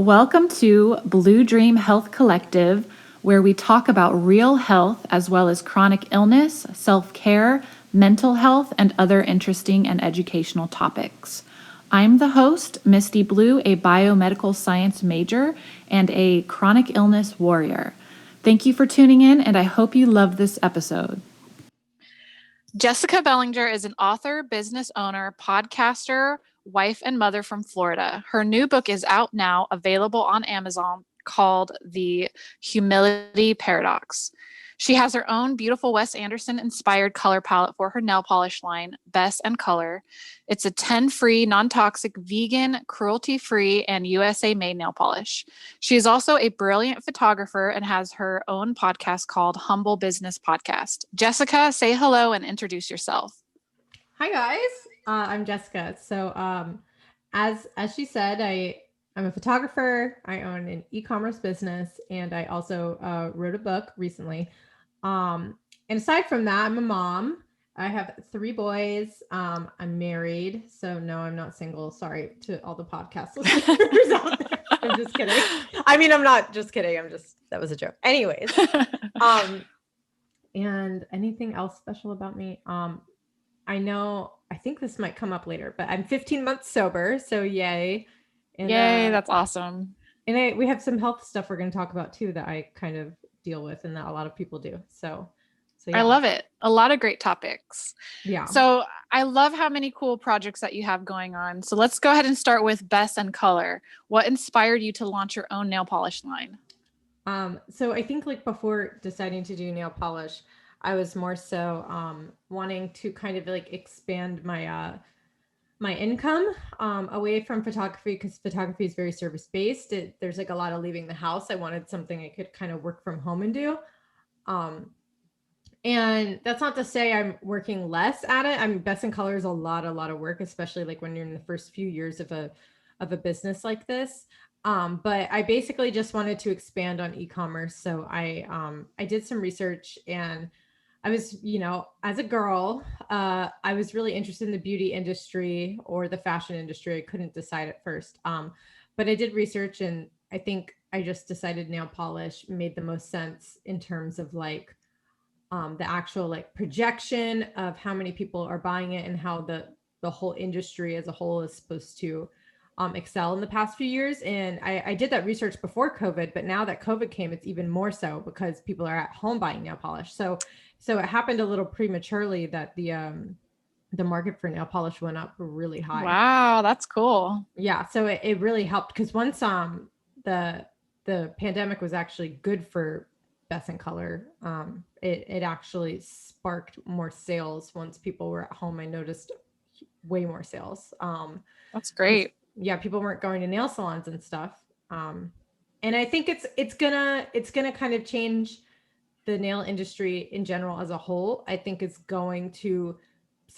Welcome to Blue Dream Health Collective, where we talk about real health as well as chronic illness, self-care, mental health, and other interesting and educational topics. I'm the host, Misty Blue, a biomedical science major and a chronic illness warrior. Thank you for tuning in, and I hope you love this episode. Jessica Bellinger is an author, business owner, podcaster, wife, and mother from Florida. Her new book is out now, available on Amazon, called The Humility Paradox. She has her own beautiful Wes Anderson inspired color palette for her nail polish line, Bess and Color. It's a 10-free, non-toxic, vegan, cruelty-free, and USA-made nail polish. She is also a brilliant photographer and has her own podcast called Humble Business Podcast. Jessica, say hello and introduce yourself. Hi guys, I'm Jessica. So as she said, I'm a photographer. I own an e-commerce business, and I also wrote a book recently. And aside from that, I'm a mom. I have 3 boys. I'm married, so no, I'm not single. Sorry to all the podcast listeners out there. I'm just kidding. I mean, I'm not just kidding. That was a joke. Anyways, and anything else special about me? I think this might come up later, but I'm 15 months sober, so yay. And, yay, that's awesome. And we have some health stuff we're going to talk about too that I kind of deal with and that a lot of people do. So yeah. I love it. A lot of great topics. Yeah. So I love how many cool projects that you have going on. So let's go ahead and start with Bess and Color. What inspired you to launch your own nail polish line? So I think like before deciding to do nail polish, I was more so wanting to kind of like expand my my income away from photography, because photography is very service based. There's like a lot of leaving the house. I wanted something I could kind of work from home and do. And that's not to say I'm working less at it. I mean, Bess and Color is a lot of work, especially like when you're in the first few years of a business like this. But I basically just wanted to expand on e-commerce. So I did some research, and I was, as a girl, I was really interested in the beauty industry or the fashion industry. I couldn't decide at first. But I did research, and I think I just decided nail polish made the most sense in terms of like the actual like projection of how many people are buying it and how the whole industry as a whole is supposed to excel in the past few years. And I did that research before COVID, but now that COVID came, it's even more so because people are at home buying nail polish. So it happened a little prematurely that the market for nail polish went up really high. Wow, that's cool. Yeah, so it really helped, because once the pandemic was actually good for Bess and Color. It actually sparked more sales once people were at home. I noticed way more sales. That's great. Yeah, people weren't going to nail salons and stuff. And I think it's gonna kind of change the nail industry in general as a whole. I think it's going to,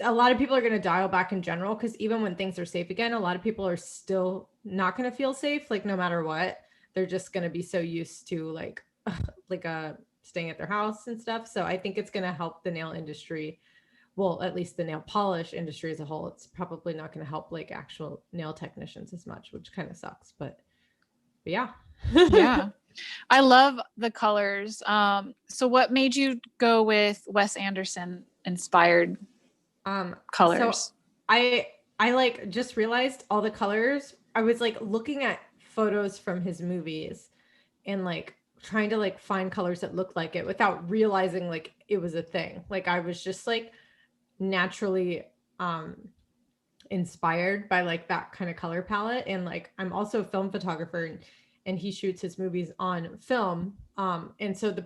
a lot of people are going to dial back in general, because even when things are safe again, a lot of people are still not going to feel safe. Like no matter what, they're just going to be so used to like staying at their house and stuff. So I think it's going to help the nail industry. Well, at least the nail polish industry as a whole. It's probably not going to help like actual nail technicians as much, which kind of sucks, but yeah. Yeah. I love the colors. So what made you go with Wes Anderson inspired colors? So I like just realized all the colors. I was like looking at photos from his movies and like trying to like find colors that looked like it without realizing like it was a thing. Like I was just like naturally inspired by like that kind of color palette. And like I'm also a film photographer, and he shoots his movies on film. And so the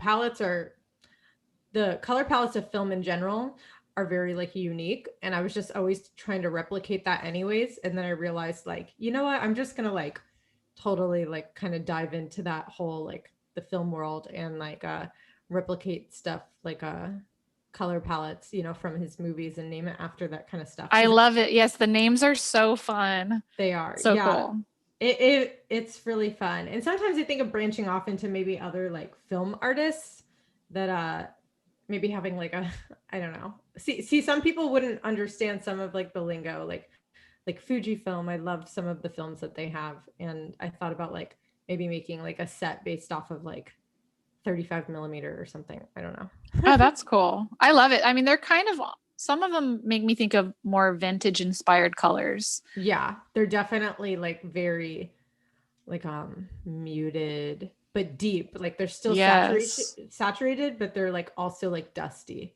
color palettes of film in general are very like unique. And I was just always trying to replicate that anyways. And then I realized like, you know what, I'm just gonna like totally like kind of dive into that whole like the film world and like replicate stuff like color palettes, from his movies and name it after that kind of stuff. I love it. Yes, the names are so fun. They are. So cool. It's really fun. And sometimes I think of branching off into maybe other like film artists that maybe having like I don't know. See some people wouldn't understand some of like the lingo, like Fujifilm. I love some of the films that they have, and I thought about like maybe making like a set based off of like 35 millimeter or something. I don't know. Oh, that's cool. I love it. I mean, they're kind of, some of them make me think of more vintage inspired colors. Yeah, they're definitely like very like muted but deep. Like they're still Yes. saturated, but they're like also like dusty.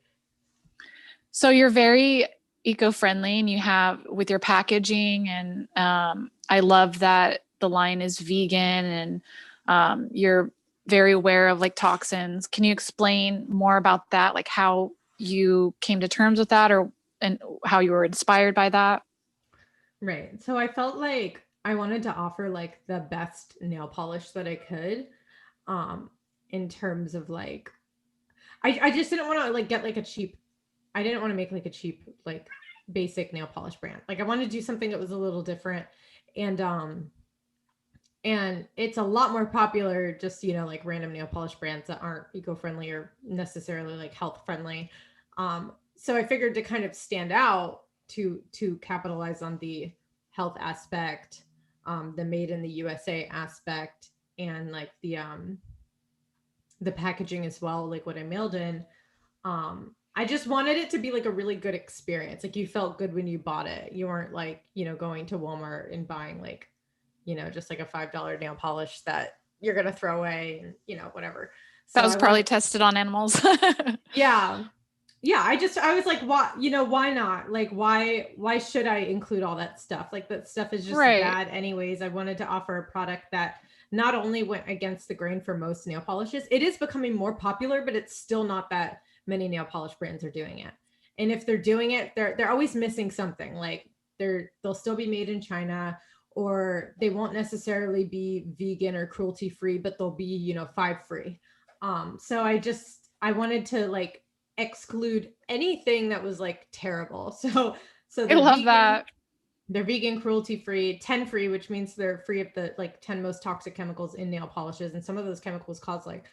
So you're very eco-friendly and you have with your packaging and I love that the line is vegan and you're very aware of like toxins. Can you explain more about that? Like how you came to terms with that or and how you were inspired by that? Right. So I felt like I wanted to offer like the best nail polish that I could um in terms of like I just didn't want to like get like a cheap I didn't want to make like a cheap like basic nail polish brand. Like I wanted to do something that was a little different and it's a lot more popular just like random nail polish brands that aren't eco-friendly or necessarily like health friendly. So I figured to kind of stand out to capitalize on the health aspect, the made in the USA aspect, and like the packaging as well, like what I mailed in. I just wanted it to be like a really good experience. Like you felt good when you bought it. You weren't like, going to Walmart and buying like, just like a $5 nail polish that you're going to throw away and, whatever. That So was I probably wanted, tested on animals. yeah. Yeah. I was like, why, why not? Like, why should I include all that stuff? Like that stuff is just Right. bad anyways. I wanted to offer a product that not only went against the grain for most nail polishes, it is becoming more popular, but it's still not that many nail polish brands are doing it. And if they're doing it, they're always missing something. Like they'll still be made in China, or they won't necessarily be vegan or cruelty free, but they'll be, 5 free. So I wanted to like exclude anything that was like terrible. So I love that. they're vegan, cruelty free, 10 free, which means they're free of the like 10 most toxic chemicals in nail polishes. And some of those chemicals cause like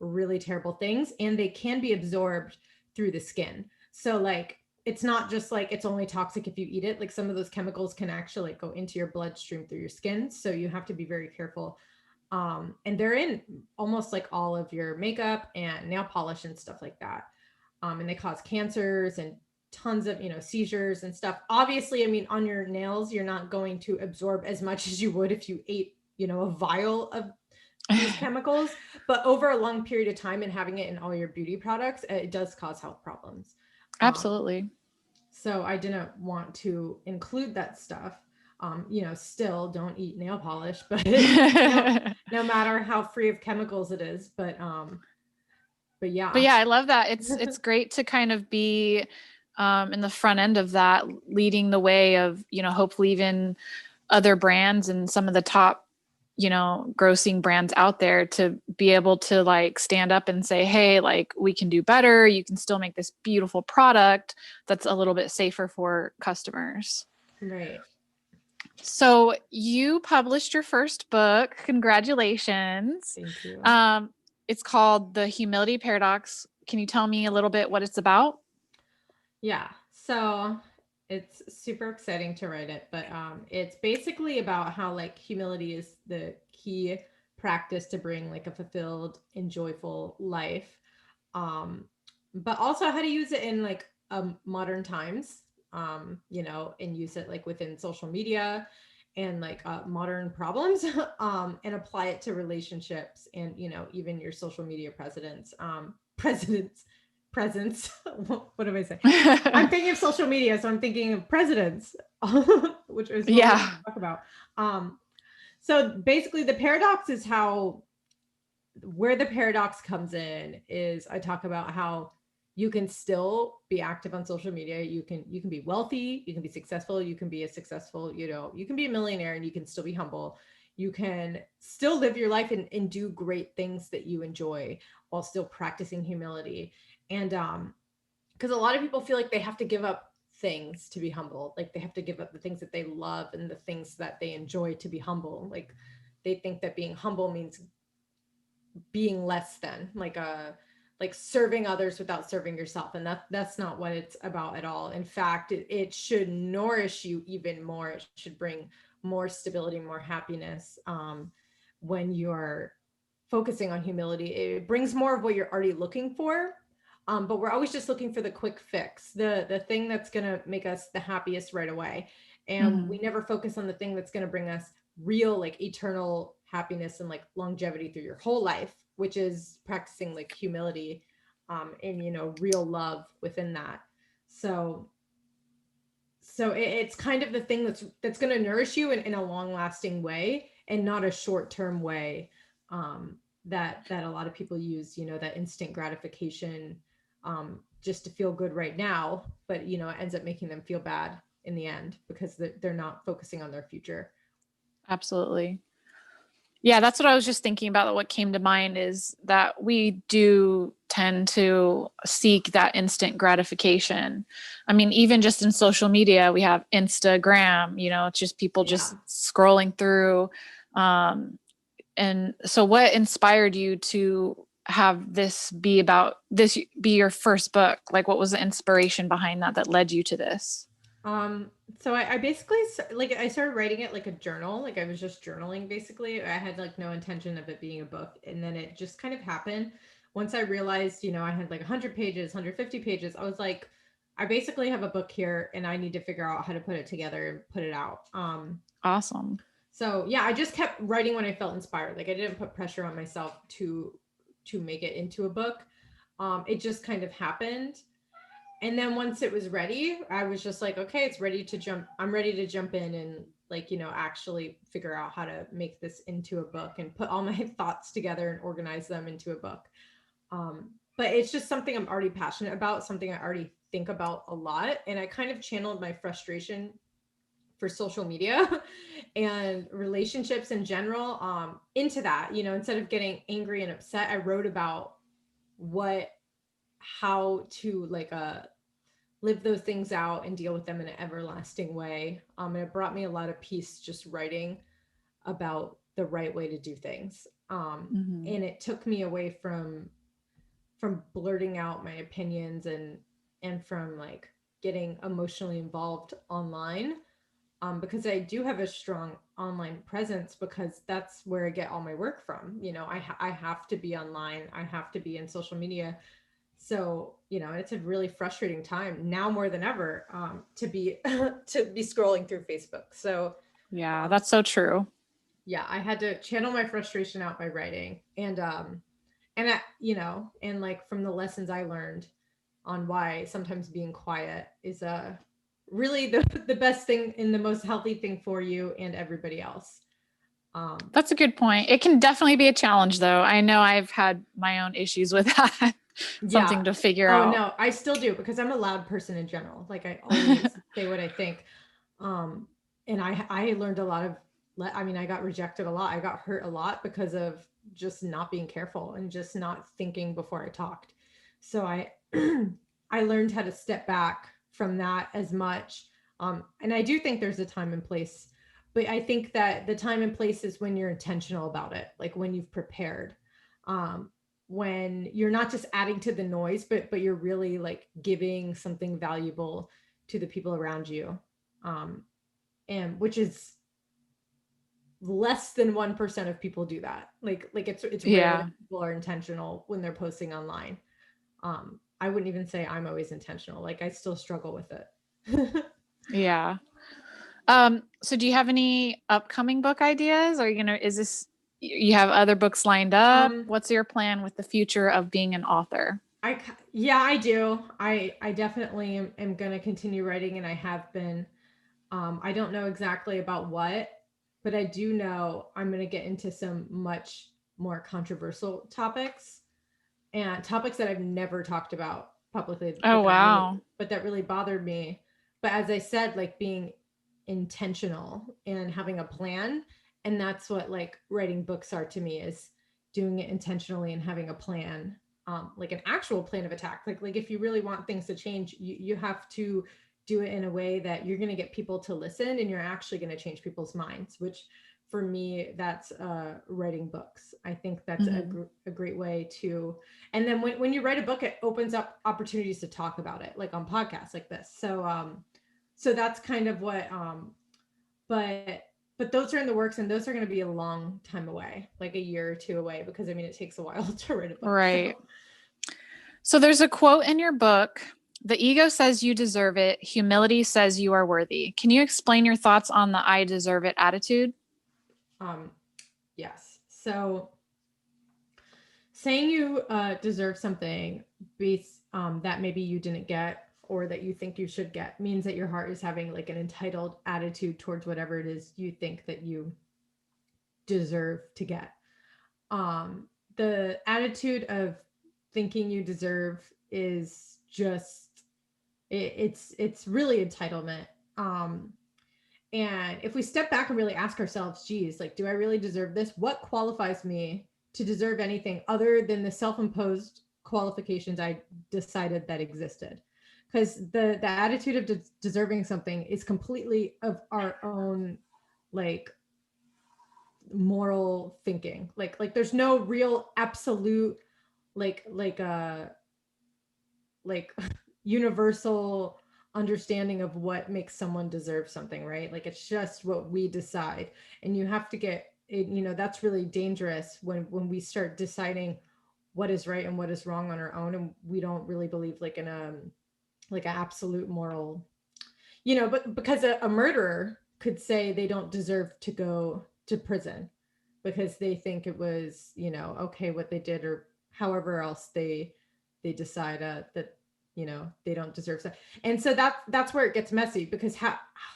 really terrible things, and they can be absorbed through the skin. So like it's not just like it's only toxic if you eat it. Like some of those chemicals can actually like, go into your bloodstream through your skin. So you have to be very careful. And they're in almost like all of your makeup and nail polish and stuff like that. And they cause cancers and tons of seizures and stuff. Obviously, I mean, on your nails you're not going to absorb as much as you would if you ate a vial of these chemicals, but over a long period of time and having it in all your beauty products, it does cause health problems. Absolutely. So I didn't want to include that stuff. Still don't eat nail polish, but no matter how free of chemicals it is. But But yeah. yeah, I love that. It's great to kind of be in the front end of that, leading the way of, hopefully even other brands and some of the top, grossing brands out there to be able to like stand up and say, hey, like we can do better. You can still make this beautiful product that's a little bit safer for customers. Right. So you published your first book. Congratulations. Thank you. It's called The Humility Paradox. Can you tell me a little bit what it's about? Yeah. So it's super exciting to write it, but it's basically about how like humility is the key practice to bring like a fulfilled and joyful life. Um, but also how to use it in like modern times, and use it like within social media and like modern problems, and apply it to relationships and even your social media presence. What do I say? I'm thinking of social media, so I'm thinking of presidents, which is what we're going Yeah, to talk about. So basically, the paradox is how where the paradox comes in is I talk about how you can still be active on social media. You can be wealthy, you can be successful, you can be a successful, you can be a millionaire and you can still be humble. You can still live your life and do great things that you enjoy while still practicing humility. And because a lot of people feel like they have to give up things to be humble. Like they have to give up the things that they love and the things that they enjoy to be humble. Like they think that being humble means being less than, like serving others without serving yourself, and that's not what it's about at all. In fact, it should nourish you even more. It should bring more stability, more happiness. when you're focusing on humility. It brings more of what you're already looking for. But we're always just looking for the quick fix, the thing that's going to make us the happiest right away. And we never focus on the thing that's going to bring us real, like eternal happiness and like longevity through your whole life, which is practicing like humility, and, real love within that. So it's kind of the thing that's going to nourish you in a long lasting way, and not a short term way, that a lot of people use, that instant gratification, just to feel good right now, but it ends up making them feel bad in the end because they're not focusing on their future. Absolutely. Yeah, that's what I was just thinking about. What came to mind is that we do tend to seek that instant gratification. I mean, even just in social media, we have Instagram, it's just people just scrolling through. And so what inspired you to have this be your first book? Like, what was the inspiration behind that led you to this? So I basically, like, I started writing it like a journal. Like I was just journaling basically. I had like no intention of it being a book. And then it just kind of happened. Once I realized, I had like 100 pages, 150 pages, I was like, I basically have a book here and I need to figure out how to put it together and put it out. Awesome. So yeah, I just kept writing when I felt inspired. Like I didn't put pressure on myself to make it into a book. It just kind of happened. And then once it was ready, I was just like, okay, it's ready to jump. I'm ready to jump in and like, actually figure out how to make this into a book and put all my thoughts together and organize them into a book. But it's just something I'm already passionate about, something I already think about a lot. And I kind of channeled my frustration for social media and relationships in general, into that. Instead of getting angry and upset, I wrote about how to like live those things out and deal with them in an everlasting way. And it brought me a lot of peace just writing about the right way to do things. And it took me away from blurting out my opinions and from like getting emotionally involved online. Because I do have a strong online presence because that's where I get all my work from. I have to be online. I have to be in social media. So, it's a really frustrating time now more than ever, to be to be scrolling through Facebook. So yeah, that's so true. Yeah, I had to channel my frustration out by writing, and like from the lessons I learned on why sometimes being quiet is really the best thing and the most healthy thing for you and everybody else. That's a good point. It can definitely be a challenge though. I know I've had my own issues with that. Something to figure out. Oh no, I still do because I'm a loud person in general. Like I always say what I think. And I learned a lot of, I got rejected a lot. I got hurt a lot because of just not being careful and just not thinking before I talked. So I I learned how to step back from that as much. And I do think there's a time and place, but I think that the time and place is when you're intentional about it, like when you've prepared. When you're not just adding to the noise, but you're really like giving something valuable to the people around you. And which is less than 1% of people do that. Like it's rare that people are intentional when they're posting online. I wouldn't even say I'm always intentional. Like I still struggle with it. Yeah. So do you have any upcoming book ideas? Or you have other books lined up? What's your plan with the future of being an author? I do. I definitely am going to continue writing, and I have been. I don't know exactly about what, but I do know I'm going to get into some much more controversial topics and topics that I've never talked about publicly. Oh, wow. But that really bothered me. But as I said, like being intentional and having a plan. And that's what like writing books are to me, is doing it intentionally and having a plan, like an actual plan of attack. Like if you really want things to change, you have to do it in a way that you're going to get people to listen and you're actually going to change people's minds, which for me, that's writing books. I think that's a great way to, and then when you write a book, it opens up opportunities to talk about it, like on podcasts like this. So that's kind of what, but but those are in the works, and those are going to be a long time away, like a year or two away, because I mean, it takes a while to write a book. Right. So there's a quote in your book: "The ego says you deserve it. Humility says you are worthy." Can you explain your thoughts on the "I deserve it" attitude? Yes. So saying you deserve something that maybe you didn't get or that you think you should get means that your heart is having like an entitled attitude towards whatever it is you think that you deserve to get. The attitude of thinking you deserve is just it's really entitlement. And if we step back and really ask ourselves, geez, like, do I really deserve this? What qualifies me to deserve anything other than the self-imposed qualifications I decided that existed? Because the attitude of deserving something is completely of our own, like, moral thinking. Like there's no real absolute like universal understanding of what makes someone deserve something, right? Like it's just what we decide. And you have to get it, that's really dangerous when we start deciding what is right and what is wrong on our own, and we don't really believe like in a like an absolute moral, but because a murderer could say they don't deserve to go to prison because they think it was, okay what they did, or however else they decide that they don't deserve that. And so that's where it gets messy, because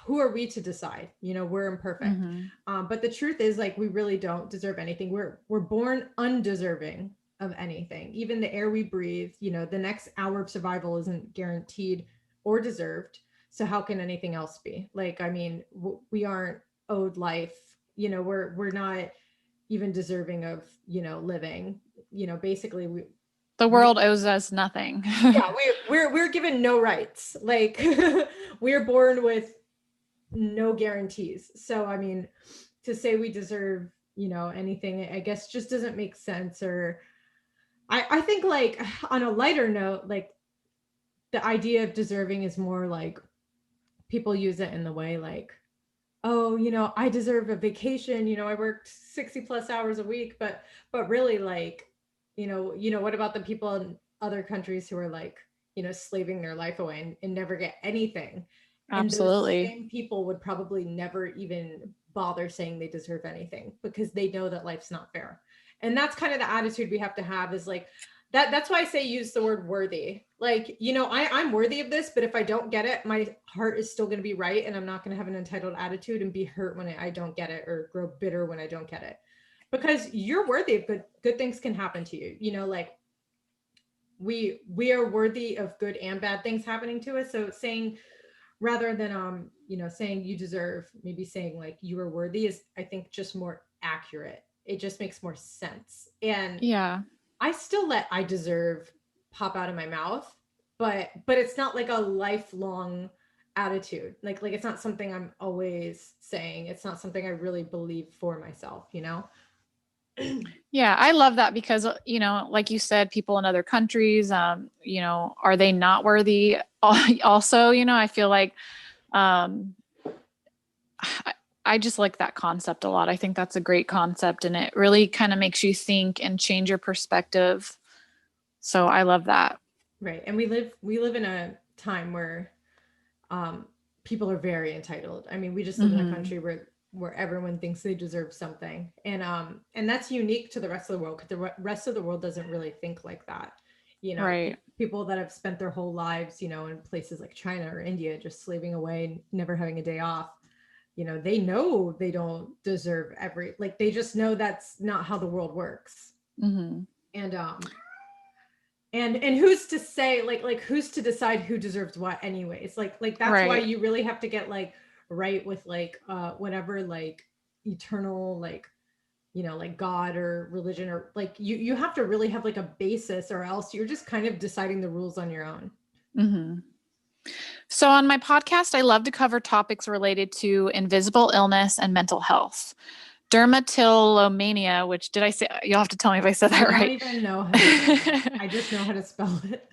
who are we to decide? We're imperfect. But the truth is, like, we really don't deserve anything. We're born undeserving of anything. Even the air we breathe, the next hour of survival isn't guaranteed or deserved. So how can anything else be? Like, I mean, we aren't owed life. We're not even deserving of living. Basically The world owes us nothing. yeah, we're given no rights. Like we're born with no guarantees. So I mean, to say we deserve anything, I guess just doesn't make sense. Or I think, like, on a lighter note, like, the idea of deserving is more like people use it in the way like, oh, I deserve a vacation, I worked 60 plus hours a week, but really, like, what about the people in other countries who are like, slaving their life away and never get anything? And those Absolutely. same people would probably never even bother saying they deserve anything because they know that life's not fair. And that's kind of the attitude we have to have, is like, that's why I say use the word worthy. Like, I'm worthy of this, but if I don't get it, my heart is still going to be right. And I'm not going to have an entitled attitude and be hurt when I don't get it, or grow bitter when I don't get it, because you're worthy of good things can happen to you. Like, we are worthy of good and bad things happening to us. So saying, rather than, saying you deserve, maybe saying like you are worthy is, I think, just more accurate. It just makes more sense. And Yeah. I still let "I deserve" pop out of my mouth, but it's not like a lifelong attitude. Like it's not something I'm always saying. It's not something I really believe for myself, Yeah, I love that because, like you said, people in other countries, are they not worthy? Also, I feel like, um, I just like that concept a lot. I think that's a great concept, and it really kind of makes you think and change your perspective. So I love that. Right. And we live in a time where people are very entitled. I mean, we just live in a country where everyone thinks they deserve something. And that's unique to the rest of the world, because the rest of the world doesn't really think like that. Right. People that have spent their whole lives, in places like China or India, just slaving away, never having a day off, they know they don't deserve like, they just know that's not how the world works. And and who's to say, like who's to decide who deserves what anyways? Like that's why Right. you really have to get like right with like whatever, like, eternal, like, like God or religion, or like you have to really have like a basis, or else you're just kind of deciding the rules on your own. So on my podcast, I love to cover topics related to invisible illness and mental health. dermatillomania, which did I say? You'll have to tell me if I said that I right. don't even know how to say it. I just know how to spell it.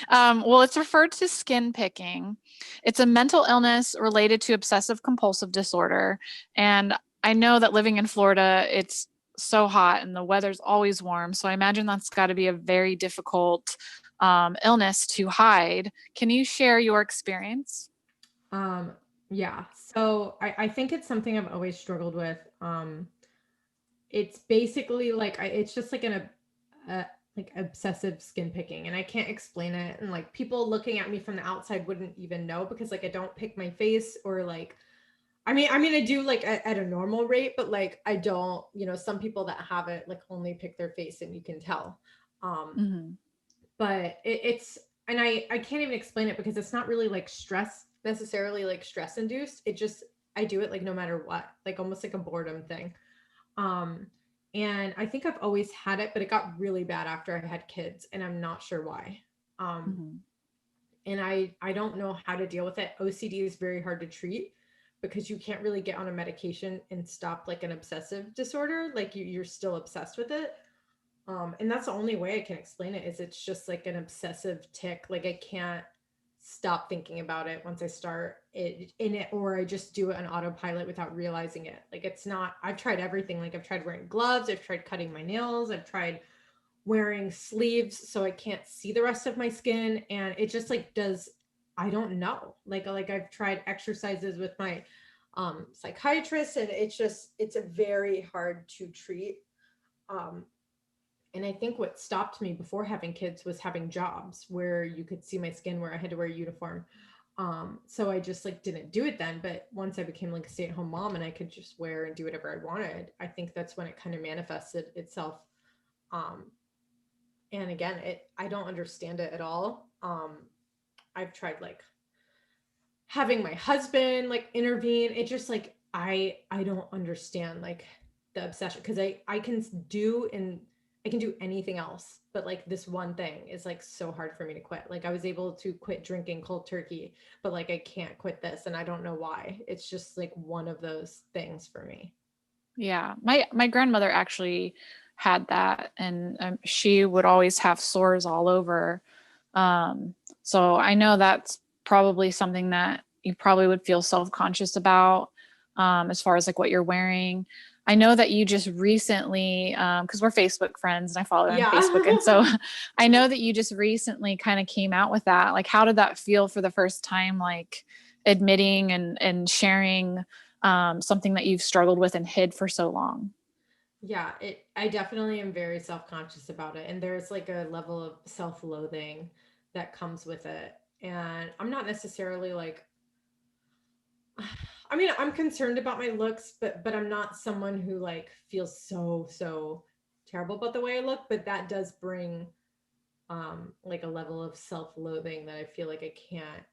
Well, it's referred to skin picking. It's a mental illness related to obsessive compulsive disorder. And I know that living in Florida, it's so hot and the weather's always warm. So I imagine that's got to be a very difficult illness to hide. Can you share your experience? Um, yeah. So I think it's something I've always struggled with. It's basically like it's just like a like obsessive skin picking, and I can't explain it. And like people looking at me from the outside wouldn't even know because like I don't pick my face or like I mean I do like at a normal rate, but like I don't, some people that have it like only pick their face and you can tell. Um, Hmm. but it's and I can't even explain it because it's not really like stress necessarily like stress induced. It just I do it like no matter what, like almost like a boredom thing. Um, and I think I've always had it, but it got really bad after I had kids, and I'm not sure why. Um, Hmm. and I don't know how to deal with it. OCD is very hard to treat because you can't really get on a medication and stop like an obsessive disorder. Like you're still obsessed with it. And that's the only way I can explain it is it's just like an obsessive tick. Like I can't stop thinking about it once I start it in it, or I just do it on autopilot without realizing it. Like it's not, I've tried everything. Like I've tried wearing gloves, I've tried cutting my nails, I've tried wearing sleeves so I can't see the rest of my skin. And it just like does, I don't know. Like I've tried exercises with my psychiatrist, and it's a very hard to treat. Um, and I think what stopped me before having kids was having jobs where you could see my skin, where I had to wear a uniform. So I just like didn't do it then. But once I became like a stay-at-home mom and I could just wear and do whatever I wanted, I think that's when it kind of manifested itself. Um, and again, I don't understand it at all. I've tried like having my husband like intervene. It just like I don't understand like the obsession because I can do and I can do anything else, but like this one thing is like so hard for me to quit. Like I was able to quit drinking cold turkey, but like I can't quit this, and I don't know why. It's just like one of those things for me. Yeah, my grandmother actually had that, and she would always have sores all over. Um, so I know that's probably something that you probably would feel self-conscious about, as far as like what you're wearing. I know that you just recently, because we're Facebook friends and I follow her on Facebook, and Yeah. so I know that you just recently kind of came out with that. Like, how did that feel for the first time? Like admitting and sharing something that you've struggled with and hid for so long. Yeah, I definitely am very self-conscious about it. And there's like a level of self-loathing that comes with it. And I'm not necessarily like I mean, I'm concerned about my looks, but I'm not someone who like feels so terrible about the way I look, but that does bring like a level of self-loathing that I feel like I can't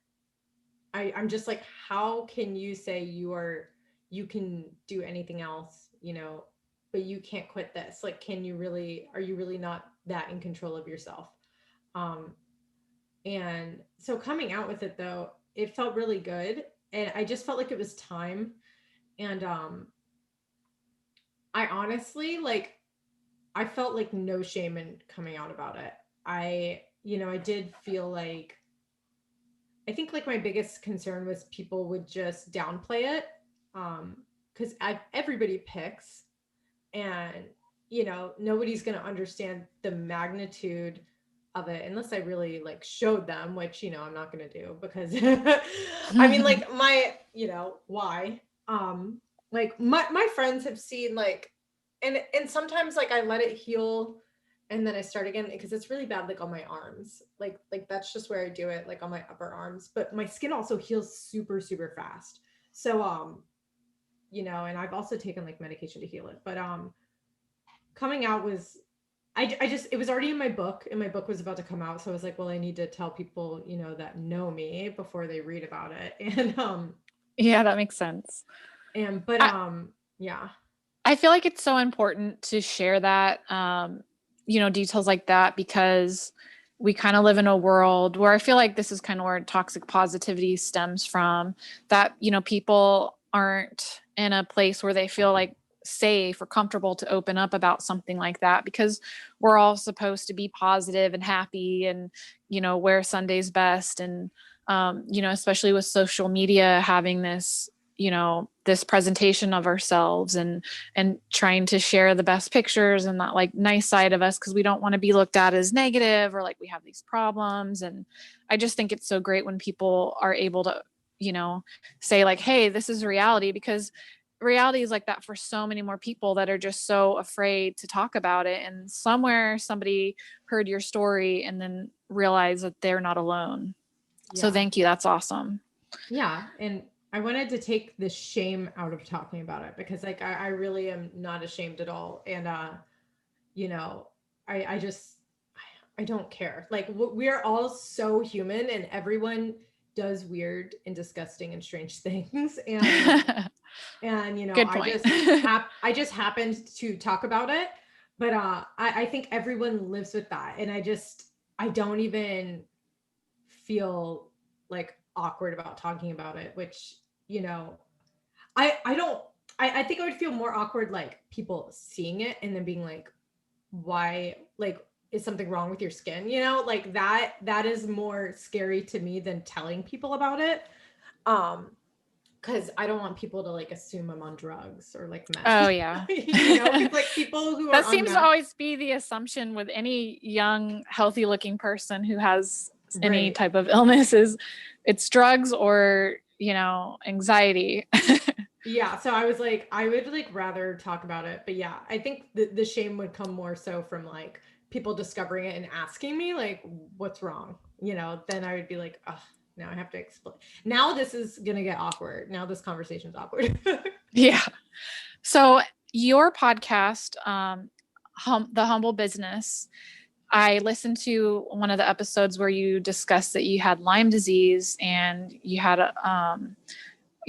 I'm just like, how can you say you can do anything else, but you can't quit this? Like, are you really not that in control of yourself? Um, and so coming out with it though, it felt really good. And I just felt like it was time. And I honestly like I felt like no shame in coming out about it. I did feel like I think like my biggest concern was people would just downplay it. Because everybody picks, and nobody's going to understand the magnitude of it unless I really like showed them, which I'm not going to do because I mean like my why like my friends have seen like and sometimes like I let it heal and then I start again because it's really bad like on my arms, like that's just where I do it, like on my upper arms, but my skin also heals super fast. So and I've also taken like medication to heal it, but coming out was I just it was already in my book, and my book was about to come out, so I was like, well, I need to tell people that know me before they read about it. And Yeah, that makes sense. and but I, yeah. I feel like it's so important to share that, details like that, because we kind of live in a world where I feel like this is kind of where toxic positivity stems from, that, people aren't in a place where they feel like safe or comfortable to open up about something like that, because we're all supposed to be positive and happy and, wear Sunday's best. And, especially with social media having this, this presentation of ourselves and trying to share the best pictures and that like nice side of us, because we don't want to be looked at as negative or like we have these problems. And I just think it's so great when people are able to, say like, hey, this is reality, because reality is like that for so many more people that are just so afraid to talk about it. And somewhere somebody heard your story and then realized that they're not alone. So Yeah. thank you. That's awesome. Yeah. And I wanted to take the shame out of talking about it, because like I really am not ashamed at all. And you know, I just I don't care. Like we are all so human, and everyone does weird and disgusting and strange things. And Good I point. just I just happened to talk about it, but I think everyone lives with that, and I don't even feel like awkward about talking about it, which I don't I think I would feel more awkward like people seeing it and then being like, why, like, is something wrong with your skin, like that is more scary to me than telling people about it. um because I don't want people to like assume I'm on drugs or like meth. Oh yeah. Because like people who are That on seems to meth. always be the assumption with any young, healthy looking person who has any Right. type of illness is it's drugs or, anxiety. Yeah, so I was like, I would like rather talk about it, but yeah, I think the shame would come more so from like people discovering it and asking me like, what's wrong, then I would be like, oh, now I have to explain. Now this is gonna get awkward. Now this conversation is awkward. Yeah. So your podcast, The Humble Business, I listened to one of the episodes where you discussed that you had Lyme disease and you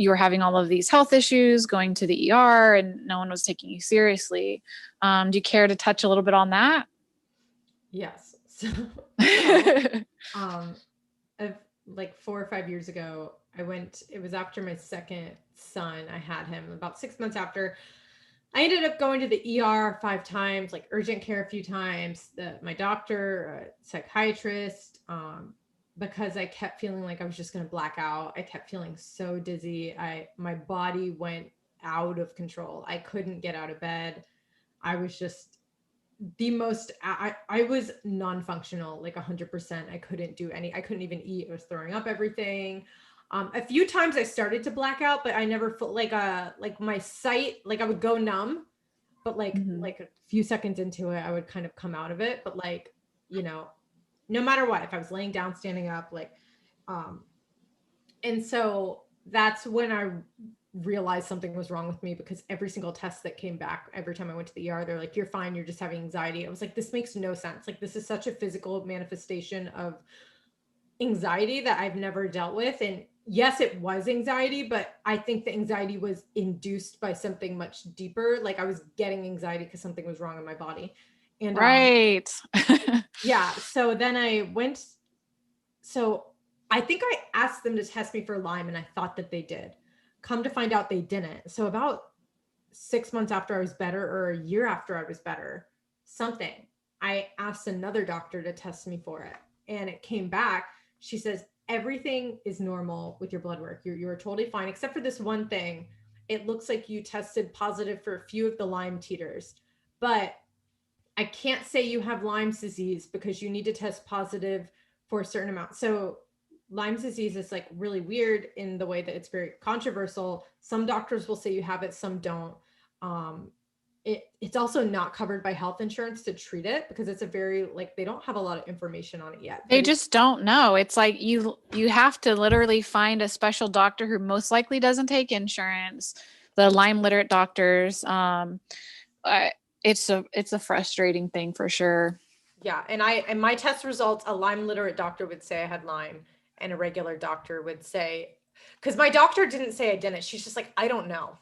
were having all of these health issues, going to the ER, and no one was taking you seriously. Do you care to touch a little bit on that? Yes. So um of like 4 or 5 years ago, it was after my second son. I had him about 6 months after. I ended up going to the ER 5 times, like urgent care a few times, my doctor, psychiatrist, because I kept feeling like I was just going to black out. I kept feeling so dizzy. My body went out of control. I couldn't get out of bed. I was just I was non-functional, like 100%. I couldn't even eat. I was throwing up everything. A few times I started to black out, but I never felt like my sight, like I would go numb, but like a few seconds into it, I would kind of come out of it. But like, no matter what, if I was laying down, standing up, like, um, and so that's when I realized something was wrong with me, because every single test that came back, every time I went to the ER, they're like, you're fine, you're just having anxiety. I was like, this makes no sense. Like, this is such a physical manifestation of anxiety that I've never dealt with. And yes, it was anxiety, but I think the anxiety was induced by something much deeper. Like I was getting anxiety because something was wrong in my body. And Right. yeah, so I think I asked them to test me for Lyme, and I thought that they did. Come to find out they didn't. So about 6 months after I was better, or a year after I was better, I asked another doctor to test me for it. And it came back. She says, everything is normal with your blood work. You're totally fine, except for this one thing. It looks like you tested positive for a few of the Lyme titers, but I can't say you have Lyme's disease because you need to test positive for a certain amount. So Lyme's disease is like really weird in the way that it's very controversial. Some doctors will say you have it, some don't. Um, it's also not covered by health insurance to treat it, because it's a very, like, they don't have a lot of information on it yet. They just don't know. It's like you have to literally find a special doctor who most likely doesn't take insurance. The Lyme literate doctors. Uh, it's a frustrating thing for sure. Yeah, and my test results, a Lyme literate doctor would say I had Lyme, and a regular doctor would say, because my doctor didn't say I didn't. She's just like, I don't know.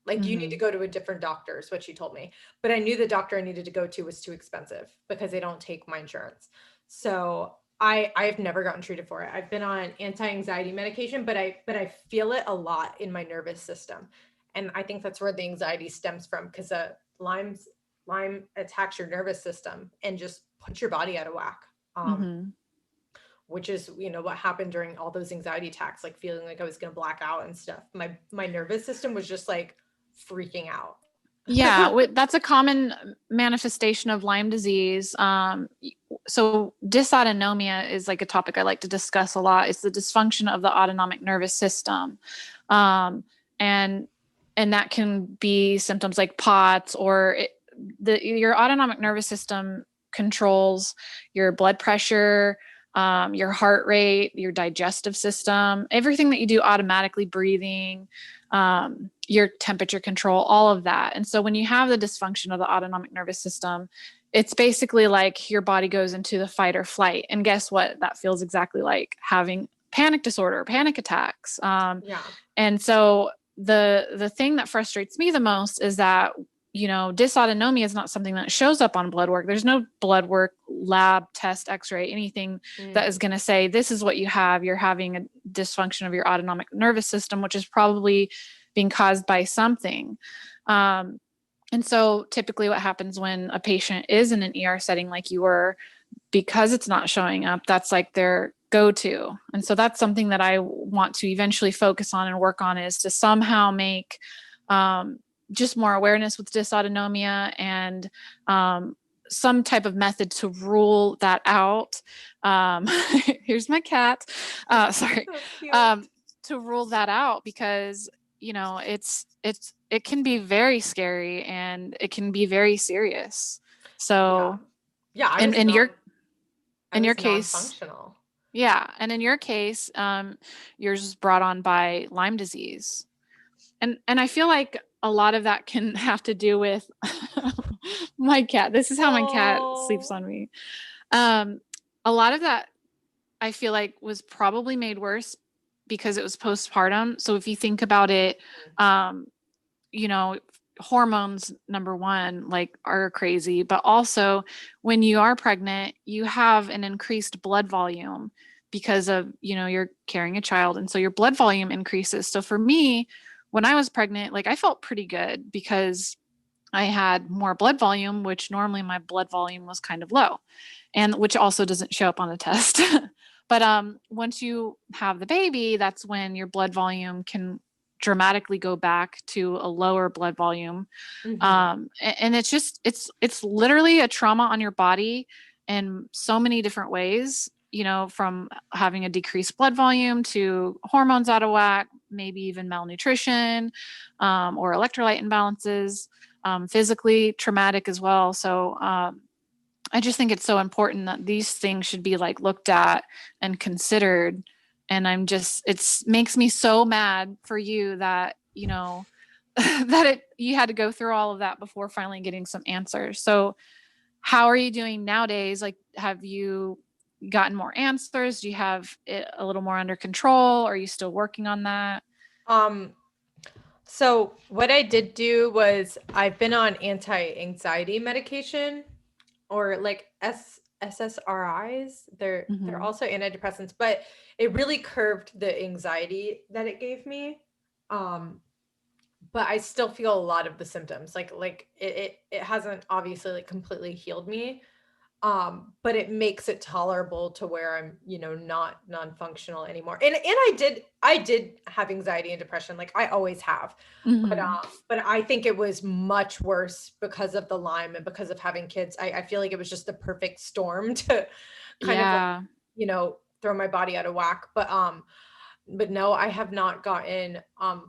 Like, you need to go to a different doctor, is what she told me. But I knew the doctor I needed to go to was too expensive because they don't take my insurance. So I've never gotten treated for it. I've been on anti-anxiety medication, but I feel it a lot in my nervous system. And I think that's where the anxiety stems from, because Lyme attacks your nervous system and just puts your body out of whack. Mm-hmm. Which is, what happened during all those anxiety attacks, like feeling like I was going to black out and stuff. My nervous system was just like freaking out. Yeah, that's a common manifestation of Lyme disease. So dysautonomia is like a topic I like to discuss a lot. It's the dysfunction of the autonomic nervous system. Um, and and that can be symptoms like POTS, or your autonomic nervous system controls your blood pressure, your heart rate, your digestive system, everything that you do automatically, breathing, your temperature control, all of that. And so when you have the dysfunction of the autonomic nervous system, it's basically like your body goes into the fight or flight. And guess what? That feels exactly like having panic disorder, panic attacks. Yeah. And so the thing that frustrates me the most is that, dysautonomia is not something that shows up on blood work. There's no blood work, lab test, x-ray, anything that is going to say, this is what you have. You're having a dysfunction of your autonomic nervous system, which is probably being caused by something. And so typically what happens when a patient is in an ER setting like you were, because it's not showing up, that's like their go-to. And so that's something that I want to eventually focus on and work on, is to somehow make just more awareness with dysautonomia, and some type of method to rule that out. Here's my cat. Sorry. To rule that out, because it can be very scary and it can be very serious. So yeah, I in was in non, your I in your was case, non-functional. yeah, and in your case, yours was brought on by Lyme disease, and I feel like a lot of that can have to do with my cat. This is how my cat sleeps on me. A lot of that I feel like was probably made worse because it was postpartum. So if you think about it, um, you know, hormones, number one, like are crazy, but also when you are pregnant, you have an increased blood volume because of, you're carrying a child. And so your blood volume increases. So for me, when I was pregnant, like I felt pretty good because I had more blood volume, which normally my blood volume was kind of low, and which also doesn't show up on the test. But once you have the baby, that's when your blood volume can dramatically go back to a lower blood volume. And it's literally a trauma on your body in so many different ways, from having a decreased blood volume to hormones out of whack, maybe even malnutrition, or electrolyte imbalances, physically traumatic as well. So I just think it's so important that these things should be like looked at and considered. And it makes me so mad for you that, that you had to go through all of that before finally getting some answers. So how are you doing nowadays? Like, have you gotten more answers? Do you have it a little more under control? Are you still working on that? So what I did do was, I've been on anti-anxiety medication, or like SSRIs. They're also antidepressants, but it really curbed the anxiety that it gave me. But I still feel a lot of the symptoms. Like it hasn't obviously like completely healed me. But it makes it tolerable to where I'm, not non-functional anymore. And I did have anxiety and depression, like I always have. But I think it was much worse because of the Lyme and because of having kids. I feel like it was just the perfect storm to kind of like, throw my body out of whack. But no, I have not gotten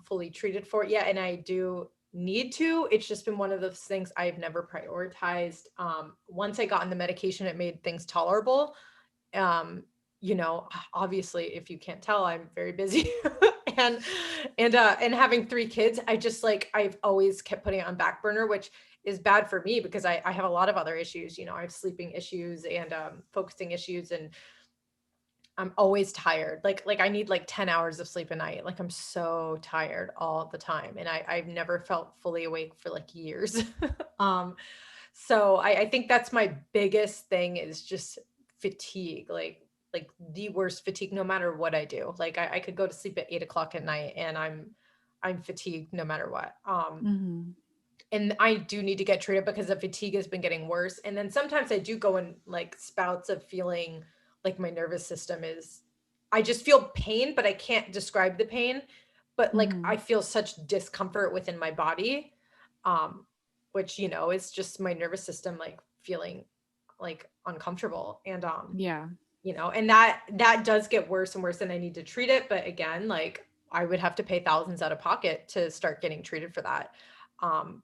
fully treated for it yet, and I do need to. It's just been one of those things I've never prioritized. Once I got on the medication, it made things tolerable. Obviously, if you can't tell, I'm very busy. and and having 3 kids, I've always kept putting it on back burner, which is bad for me because I have a lot of other issues. I have sleeping issues and focusing issues, and I'm always tired. Like I need like 10 hours of sleep a night. Like I'm so tired all the time. And I've never felt fully awake for like years. So I think that's my biggest thing, is just fatigue, like the worst fatigue, no matter what I do. Like I could go to sleep at 8 o'clock at night and I'm fatigued no matter what. Mm-hmm. And I do need to get treated because the fatigue has been getting worse. And then sometimes I do go in like spouts of feeling like my nervous system is, I just feel pain, but I can't describe the pain. But like Mm-hmm. I feel such discomfort within my body, um, which, you know, is just my nervous system like feeling like uncomfortable. And Yeah. you know, and that does get worse and worse, and I need to treat it. But again, like I would have to pay thousands out of pocket to start getting treated for that,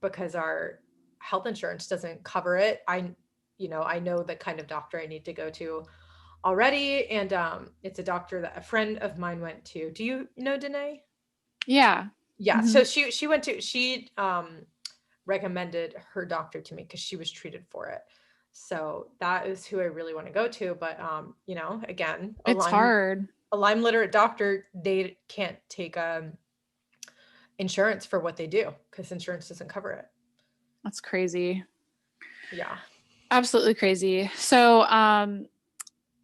because our health insurance doesn't cover it. You know, I know the kind of doctor I need to go to already, and it's a doctor that a friend of mine went to. Do you know Danae? Yeah. Yeah, Mm-hmm. so she went to she recommended her doctor to me because she was treated for it. So that is who I really want to go to. But you know, again, It's hard. a Lyme literate doctor, they can't take insurance for what they do because insurance doesn't cover it. That's crazy. Yeah. Absolutely crazy. So,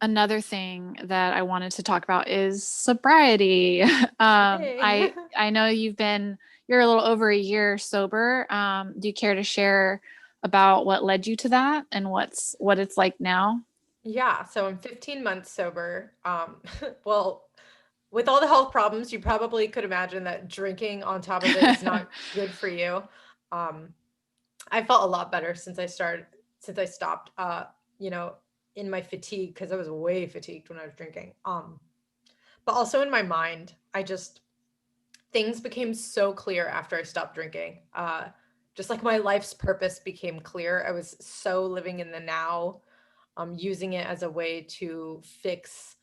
another thing that I wanted to talk about is sobriety. Hey. I know you're a little over a year sober. Do you care to share about what led you to that and what it's like now? Yeah, so I'm 15 months sober. Well, with all the health problems, you probably could imagine that drinking on top of it is not good for you. Um, I felt a lot better since I stopped, you know, in my fatigue because I was way fatigued when I was drinking. But also in my mind, I just things became so clear after I stopped drinking. Just like my life's purpose became clear. I was so living in the now, using it as a way to fix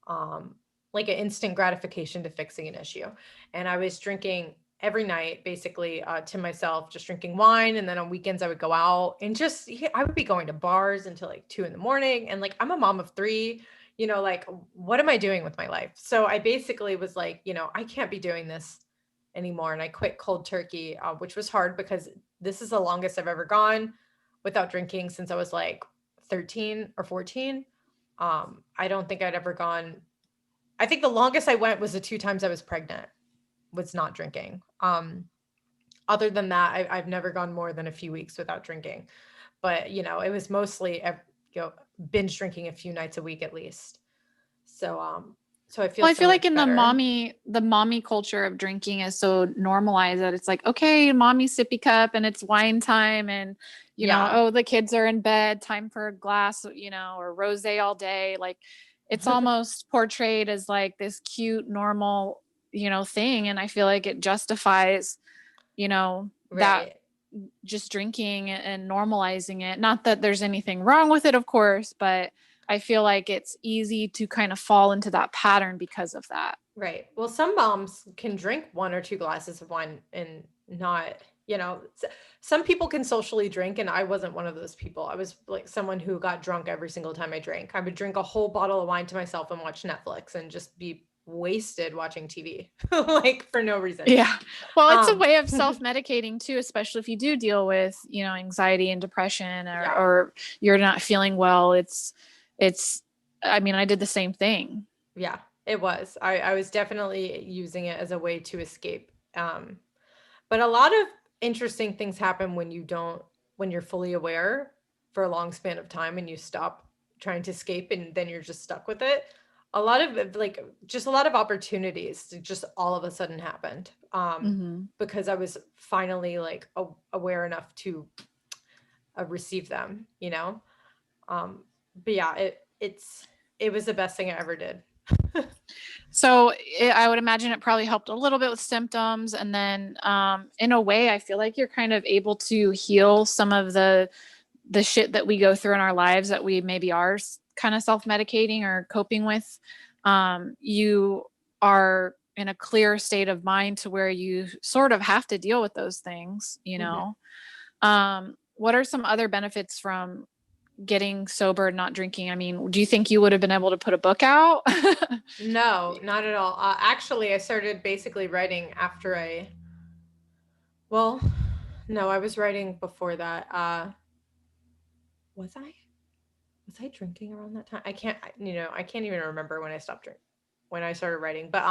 um, like an instant gratification to fixing an issue. And I was drinking every night, basically to myself, just drinking wine. And then on weekends, I would go out and just, yeah, I would be going to bars until like 2 in the morning. And like, I'm a mom of three, you know, like, what am I doing with my life? So I basically was like, you know, I can't be doing this anymore. And I quit cold turkey, which was hard because this is the longest I've ever gone without drinking since I was like 13 or 14. I don't think I'd ever gone. I think the longest I went was the 2 times I was pregnant, was not drinking. Other than that, I've never gone more than a few weeks without drinking. But you know, it was mostly you know, binge drinking a few nights a week at least. So so I feel Well, I so feel like much in better. the mommy culture of drinking is so normalized that it's like, okay, mommy sippy cup and it's wine time and Yeah. oh, the kids are in bed, time for a glass, or rosé all day. Like it's almost portrayed as like this cute, normal, thing. And I feel like it justifies, that Right. just drinking and normalizing it. Not that there's anything wrong with it, of course, but I feel like it's easy to kind of fall into that pattern because of that. Right. Well, some moms can drink 1 or 2 glasses of wine and not, you know, some people can socially drink, and I wasn't one of those people. I was like someone who got drunk every single time I drank. I would drink a whole bottle of wine to myself and watch Netflix and just be wasted watching TV, like for no reason. Yeah. Well, it's a Um, way of self-medicating too, especially if you do deal with, anxiety and depression or, yeah, or you're not feeling well. It's, I mean, I did the same thing. yeah, it was. I was definitely using it as a way to escape. But a lot of interesting things happen when you're fully aware for a long span of time and you stop trying to escape and then you're just stuck with it. A lot of like just a lot of opportunities just all of a sudden happened. Mm-hmm. Because I was finally like aware enough to receive them, you know? But yeah, it was the best thing I ever did. So I would imagine it probably helped a little bit with symptoms. And then in a way, I feel like you're kind of able to heal some of the shit that we go through in our lives that we maybe are kind of self-medicating or coping with. You are in a clear state of mind to where you sort of have to deal with those things, Mhm. what are some other benefits from getting sober and not drinking? I mean, do you think you would have been able to put a book out? No, not at all. Actually, I started basically writing after well, no, I was writing before that. Was I? Was I drinking around that time? I can't, you know, I can't even remember when I stopped drinking, when I started writing. But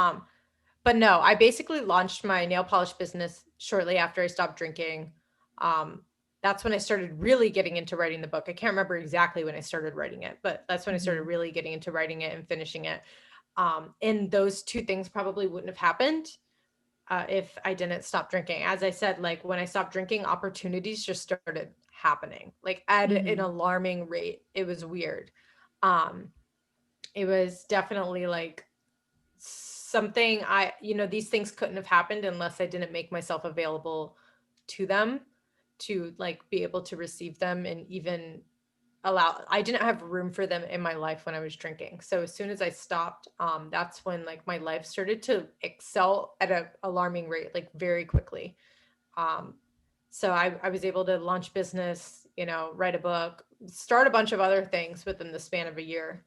but no, I basically launched my nail polish business shortly after I stopped drinking. That's when I started really getting into writing the book. I can't remember exactly when I started writing it, but that's when I started really getting into writing it and finishing it. And those two things probably wouldn't have happened if I didn't stop drinking. As I said, like when I stopped drinking, opportunities just started happening, like at an alarming rate. It was weird. It was definitely like something these things couldn't have happened unless I didn't make myself available to them, to like be able to receive them and even I didn't have room for them in my life when I was drinking. So as soon as I stopped, that's when like my life started to excel at an alarming rate, like very quickly. So I was able to launch business, write a book, start a bunch of other things within the span of a year.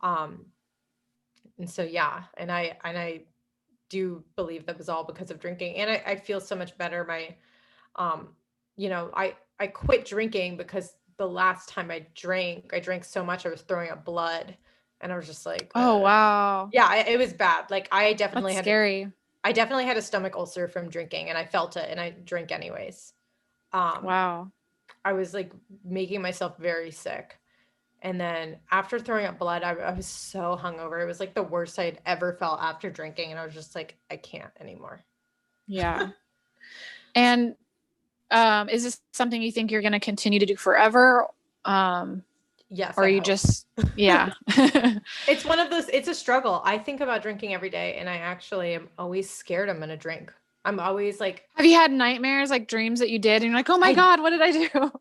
And so, yeah, and I do believe that was all because of drinking. And I feel so much better. Um, I quit drinking because the last time I drank so much I was throwing up blood, and I was just like, Oh, wow. yeah, it was bad. Like That's scary. I definitely had a stomach ulcer from drinking, and I felt it, and I drank anyways. Wow. I was like making myself very sick. And then after throwing up blood, I was so hungover. It was like the worst I had ever felt after drinking. And I was just like, I can't anymore. Yeah. And is this something you think you're going to continue to do forever? Yes. Or you just, yeah. It's one of those, it's a struggle. I think about drinking every day, and I actually am always scared I'm going to drink. I'm always like, have you had nightmares, like dreams that you did, and you're like, oh my God, what did I do?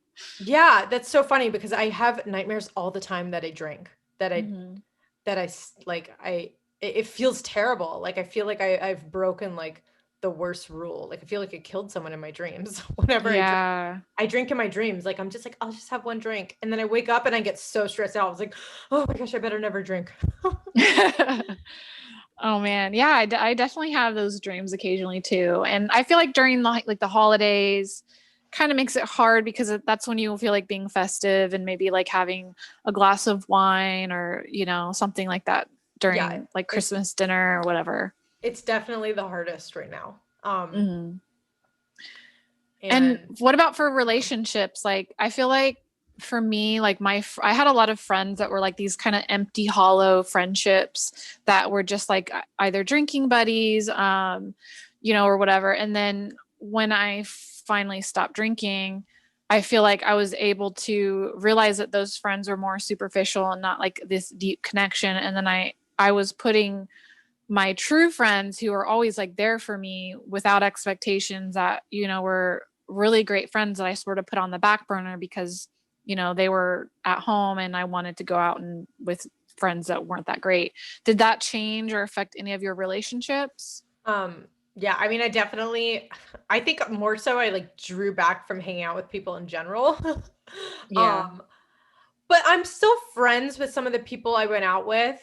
Yeah, that's so funny because I have nightmares all the time that I drink, it feels terrible. Like I feel like I've broken like the worst rule. Like I feel like I killed someone in my dreams whenever I drink. Yeah. I drink in my dreams. Like I'm just like, I'll just have one drink. And then I wake up and I get so stressed out. I was like, oh my gosh, I better never drink. Oh man. Yeah, I definitely have those dreams occasionally too. And I feel like during the holidays kind of makes it hard because that's when you feel like being festive and maybe like having a glass of wine or, something like that Yeah, during like Christmas dinner or whatever. It's definitely the hardest right now. Mhm. And And what about for relationships? Like, I feel like for me, like I had a lot of friends that were like these kind of empty, hollow friendships that were just like either drinking buddies, or whatever. And then when I finally stopped drinking, I feel like I was able to realize that those friends were more superficial and not like this deep connection. And then I was putting my true friends who are always like there for me without expectations that, were really great friends that I sort of put on the back burner because, they were at home and I wanted to go out and with friends that weren't that great. Did that change or affect any of your relationships? yeah, I mean, I think more so I like drew back from hanging out with people in general. Yeah. um, but I'm still friends with some of the people I went out with.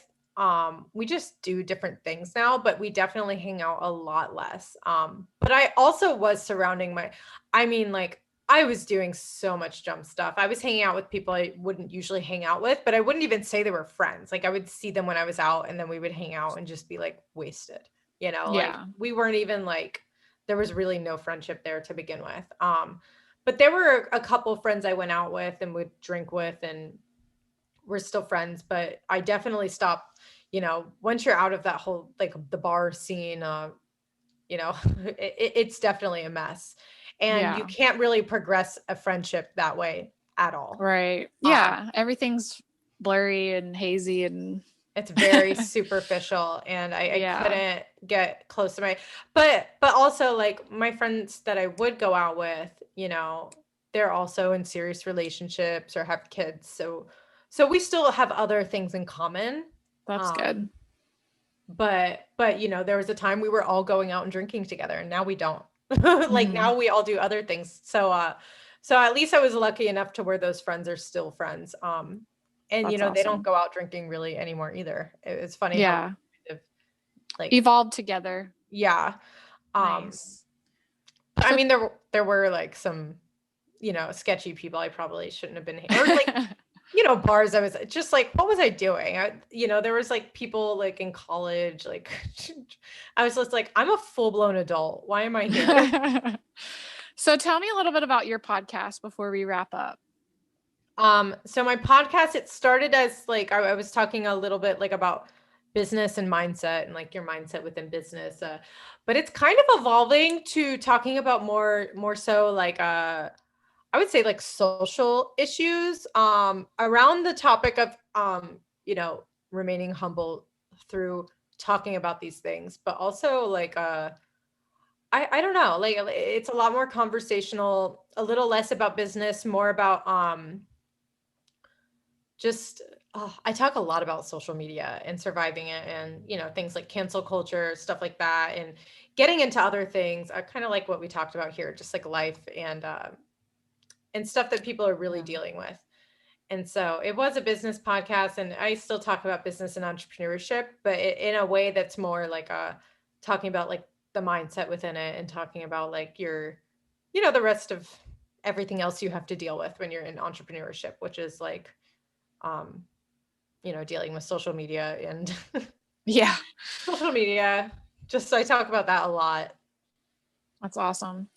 We just do different things now, but we definitely hang out a lot less. But I also was like I was doing so much dumb stuff. I was hanging out with people I wouldn't usually hang out with, but I wouldn't even say they were friends. Like I would see them when I was out, and then we would hang out and just be like wasted. Like Yeah. we weren't even like, there was really no friendship there to begin with. But there were a couple friends I went out with and would drink with, and we're still friends, but I definitely stopped, once you're out of that whole, like the bar scene, it's definitely a mess, and you Yeah. can't really progress a friendship that way at all. Right. Um, Yeah. Everything's blurry and hazy and it's very superficial, and I yeah, couldn't get close to but also like my friends that I would go out with, they're also in serious relationships or have kids. So we still have other things in common. that's Um, good. but there was a time we were all going out and drinking together, and now we don't. Like Mhm. now we all do other things. So at least I was lucky enough to where those friends are still friends. And That's they don't awesome. go out drinking really anymore either. It's funny how we Yeah. kind of like, Evolved together. yeah. Um, Nice. I So mean, there were like some, sketchy people I probably shouldn't have been, or like bars. I was just like, what was I doing? There was like people like in college, like I was just like, I'm a full-blown adult. Why am I here? So tell me a little bit about your podcast before we wrap up. So my podcast, it started as like, I was talking a little bit like about business and mindset and like your mindset within business. But it's kind of evolving to talking about more so like, I would say like social issues, around the topic of, remaining humble through talking about these things, but also like, I don't know, like it's a lot more conversational, a little less about business, more about, just I talk a lot about social media and surviving it, and things like cancel culture, stuff like that, and getting into other things. I kind of like what we talked about here, just like life and stuff that people are really dealing with. And so it was a business podcast, and I still talk about business and entrepreneurship, but in a way that's more like talking about like the mindset within it, and talking about like the rest of everything else you have to deal with when you're in entrepreneurship, which is like, um, dealing with social media and Yeah, social media. Just I talk about that a lot. that's awesome.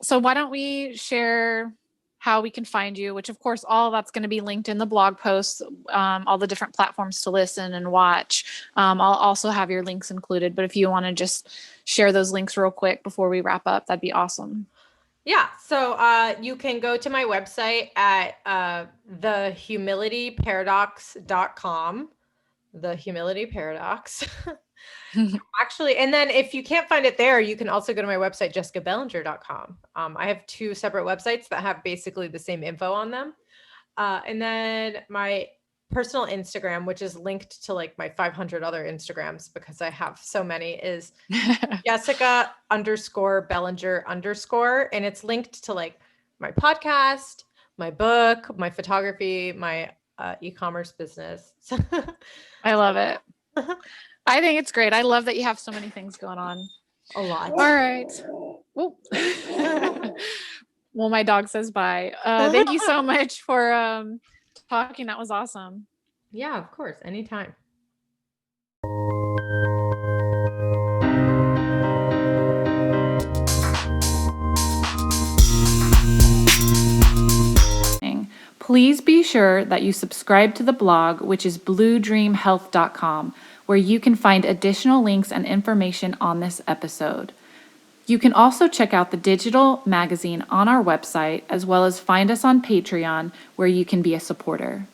So why don't we share how we can find you, which of course, all of that's going to be linked in the blog posts, all the different platforms to listen and watch. I'll also have your links included, but if you want to just share those links real quick before we wrap up, that'd be awesome. Yeah. So you can go to my website at thehumilityparadox.com. The Humility Paradox. Actually, and then if you can't find it there, you can also go to my website, jessicabellinger.com. I have two separate websites that have basically the same info on them. And then my personal Instagram, which is linked to like my 500 other Instagrams because I have so many, is Jessica_Bellinger_. And it's linked to like my podcast, my book, my photography, my e-commerce business. I love it. I think it's great. I love that you have so many things going on. A lot. All right. Well, my dog says bye. Thank you so much for talking. That was awesome. Yeah, of course. Anytime. Please be sure that you subscribe to the blog, which is bluedreamhealth.com, where you can find additional links and information on this episode. You can also check out the digital magazine on our website, as well as find us on Patreon, where you can be a supporter.